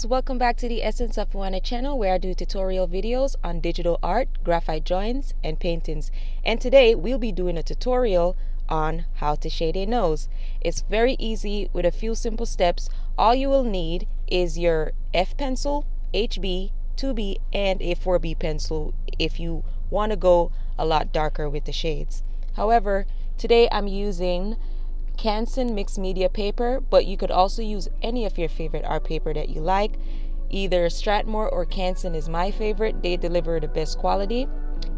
guys, welcome back to the Essence of Moana channel, where I do tutorial videos on digital art, graphite drawings, and paintings. And today we'll be doing a tutorial on how to shade a nose. It's very easy with a few simple steps. All you will need is your F pencil, HB, 2B, and a 4B pencil if you want to go a lot darker with the shades. However, today I'm using Canson mixed media paper, but you could also use any of your favorite art paper that you like. Either Strathmore or Canson is my favorite. They deliver the best quality.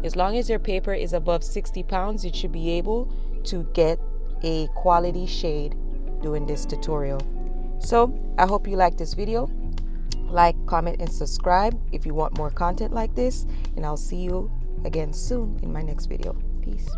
As long as your paper is above 60 pounds, you should be able to get a quality shade doing this tutorial. So I hope you like this video. Like, comment, and subscribe if you want more content like this, and I'll see you again soon in my next video. Peace.